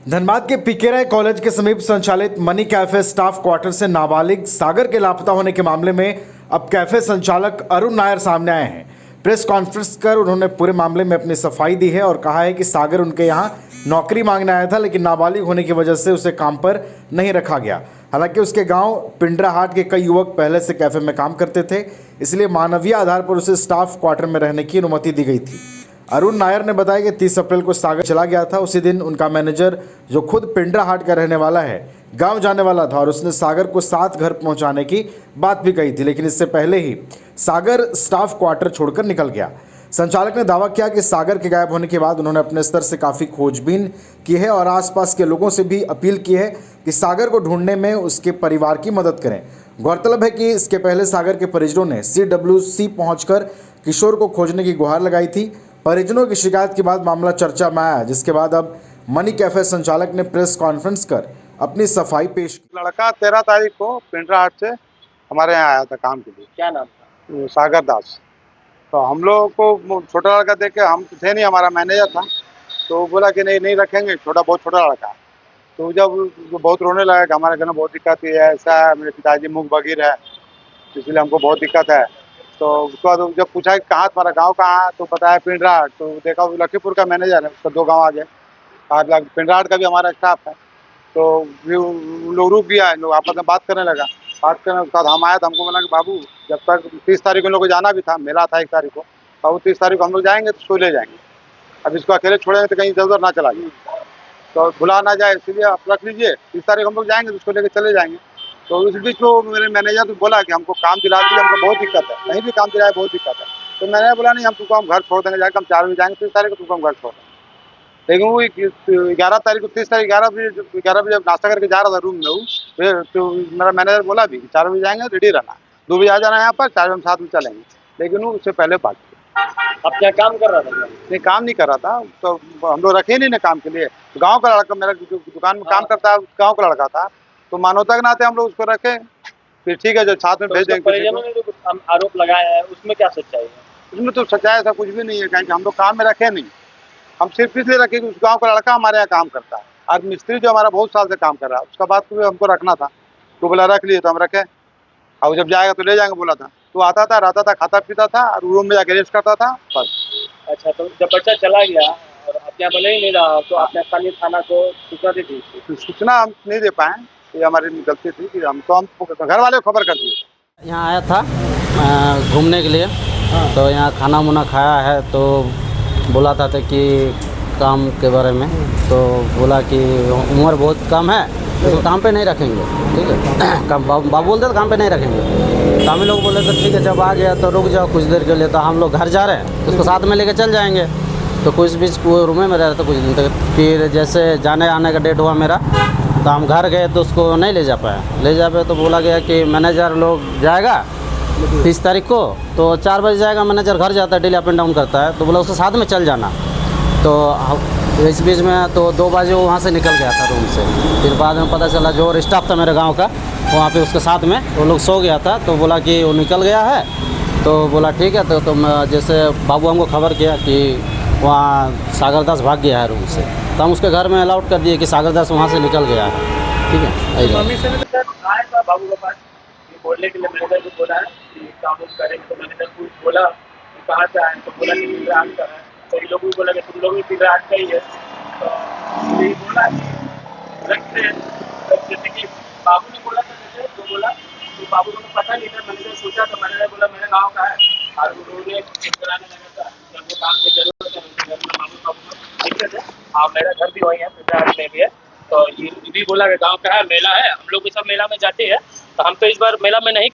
धनबाद के पीके राय कॉलेज के समीप संचालित मनी कैफे स्टाफ क्वार्टर से नाबालिग सागर के लापता होने के मामले में अब कैफे संचालक अरुण नायर सामने आए हैं। प्रेस कॉन्फ्रेंस कर उन्होंने पूरे मामले में अपनी सफाई दी है और कहा है कि सागर उनके यहां नौकरी मांगने आया था, लेकिन नाबालिग होने की वजह से उसे काम पर नहीं रखा गया। हालांकि उसके गांव पिंडराहाट के कई युवक पहले से कैफे में काम करते थे, इसलिए मानवीय आधार पर उसे स्टाफ क्वार्टर में रहने की अनुमति दी गई थी। अरुण नायर ने बताया कि 30 अप्रैल को सागर चला गया था। उसी दिन उनका मैनेजर, जो खुद पिंडराहाट का रहने वाला है, गांव जाने वाला था और उसने सागर को 7 घर पहुंचाने की बात भी कही थी, लेकिन इससे पहले ही सागर स्टाफ क्वार्टर छोड़कर निकल गया। संचालक ने दावा किया कि सागर के गायब होने के बाद उन्होंने अपने स्तर से काफ़ी खोजबीन की है और आसपास के लोगों से भी अपील की है कि सागर को ढूंढने में उसके परिवार की मदद करें। गौरतलब है कि इसके पहले सागर के परिजनों ने CWC पहुंचकर किशोर को खोजने की गुहार लगाई थी। परिजनों की शिकायत के बाद मामला चर्चा में आया, जिसके बाद अब मनी कैफे संचालक ने प्रेस कॉन्फ्रेंस कर अपनी सफाई पेश की। लड़का 13 तारीख को पिंडराहाट से हमारे यहाँ आया था काम के लिए। क्या नाम था? सागर दास। तो हम लोग को छोटा लड़का देख के, हम तो थे नहीं, हमारा मैनेजर था, तो बोला कि नहीं रखेंगे, बहुत छोटा लड़का है। तो जब बहुत रोने लगा कि हमारे घर में बहुत दिक्कत है, ऐसा है, मेरे पिताजी मुख बधिर है, इसलिए हमको बहुत दिक्कत है। तो उसके बाद जब पूछा कि कहाँ तुम्हारा गांव कहाँ है, तो बताया पिंडराहाट। तो देखा वो लखीपुर का मैनेजर है, उसका 2 गांव आगे। और पिंडराहाट का भी हमारा स्टाफ है। तो लोग रुक गया, लोग आपस में बात करने लगा। बात करने के बाद हम आए तो हमको बोला कि बाबू, जब तक 30 तारीख को लोग को जाना भी था, मेला था 1 तारीख को, बाबू 30 तारीख को हम लोग जाएंगे तो इसको ले जाएंगे। अब इसको अकेले छोड़ेंगे तो कहीं इधर उधर ना चला जाए, तो भुला ना जाए, इसलिए आप रख लीजिए। 30 तारीख हम लोग जाएंगे तो उसको लेकर चले जाएंगे। तो इस बीच में मेरे मैनेजर तो बोला कि हमको काम दिला दीजिए, हमको बहुत दिक्कत है, कहीं भी काम दिलाए बहुत दिक्कत है। तो मैंने बोला नहीं, हम तुमको हम घर छोड़ देंगे, जाकर हम 4 बजे जाएंगे, 30 तारीख को तुमको हम घर छोड़ देंगे। लेकिन वो 11 तारीख को, 30 तारीख 11 बजे नाश्ता करके जा रहा था रूम में, वो फिर तो मेरा मैनेजर बोला भी 4 बजे जाएंगे, रेडी रहना, 2 बजे आ जाना यहाँ पर, 4 बजे हम साथ में चलेंगे। लेकिन वो उससे पहले भाग गया। अब क्या काम कर रहा था? नहीं, काम नहीं कर रहा था, तो हम लोग रखे नहीं ना काम के लिए। तो गाँव का लड़का, मेरा जो दुकान में काम करता है, गाँव का लड़का था, तो मानवता के नाते हम लोग उसको रखे। फिर ठीक है, जो साथ में भेज देंगे। परिजनों ने जो कुछ आरोप लगाया है, उसमें क्या सच्चाई है? उसमें तो सच्चाई ऐसा कुछ भी नहीं है, क्योंकि हम लोग काम में रखे नहीं। हम सिर्फ इसलिए रखे कि उस गांव का लड़का हमारे यहाँ काम करता है, और मिस्त्री जो हमारा बहुत साल से काम कर रहा है, उसका बात भी हमको रखना था। तो बोला रख लिए, तो हम रखे। और जब जाएगा तो ले जाएंगे बोला था। तो आता था, रहता था, खाता पीता था, और रूम में जाके रेस्ट करता था, बस। अच्छा, तो जब बच्चा चला गया और आपके यहाँ भले ही नहीं रहा, तो आपने स्थानीय थाना को सूचना दे दी? तो सूचना हम नहीं दे पाए, ये हमारी गलती थी कि हम घर वाले को खबर कर दिए। यहाँ आया था घूमने के लिए, तो यहाँ खाना मुना खाया है, तो बोला था कि काम के बारे में, तो बोला कि उम्र बहुत कम है, तो काम पे नहीं रखेंगे, ठीक है। बाबू बोलते तो काम पे नहीं रखेंगे। तो हम लोग बोले तो ठीक है, जब आ गया तो रुक जाओ कुछ देर के लिए। तो हम लोग घर जा रहे हैं, उसको साथ में लेके चल जाएंगे। तो कुछ बीच रूम में रह रहे थे कुछ दिन तक। फिर जैसे जाने आने का डेट हुआ मेरा, तो हम घर गए तो उसको नहीं ले जा पाए। ले जा पाए तो बोला गया कि मैनेजर लोग जाएगा 30 तारीख को, तो 4 बजे जाएगा। मैनेजर घर जाता है, डेली अप एंड डाउन करता है, तो बोला उसके साथ में चल जाना। तो इस बीच में तो 2 बजे वो वहाँ से निकल गया था रूम से। फिर बाद में पता चला जो और स्टाफ था मेरे गांव का, वहाँ पे उसके साथ में वो लोग सो गया था। तो बोला कि वो निकल गया है। तो बोला ठीक है। तो जैसे बाबू हमको खबर किया कि वहाँ सागरदास भाग गया है रूम से, तो हम उसके घर में अलाउट कर दिए कि सागरदास वहाँ से निकल गया है, ठीक है। मम्मी से आया था बाबू के पास बोलने के लिए, मैनेजर को बोला कि काम करेंगे। तो मैनेजर को बोला कि कहाँ से आए, तो बोला कि पिंडराहाट का है। कई लोगों को बोला कि तुम लोग भी पिंडराहाट का ही है। तो यही बोला कि रखते हैं, जैसे कि बाबू ने बोला था जैसे, तो बोला कि बाबू को पता नहीं था। मैनेजर सोचा, तो मैनेजर बोला मेरे गाँव का है, और उन्होंने कराने लगा था जब वो काम की जरूरत है। बाबू दिक्कत है, हाँ मेरा घर भी वही है, पिंडराहाट में भी है। तो ये भी बोला कि गाँव का है, मेला है, हम लोग भी सब मेला में जाते हैं। तो हम तो इस बार मेला में नहीं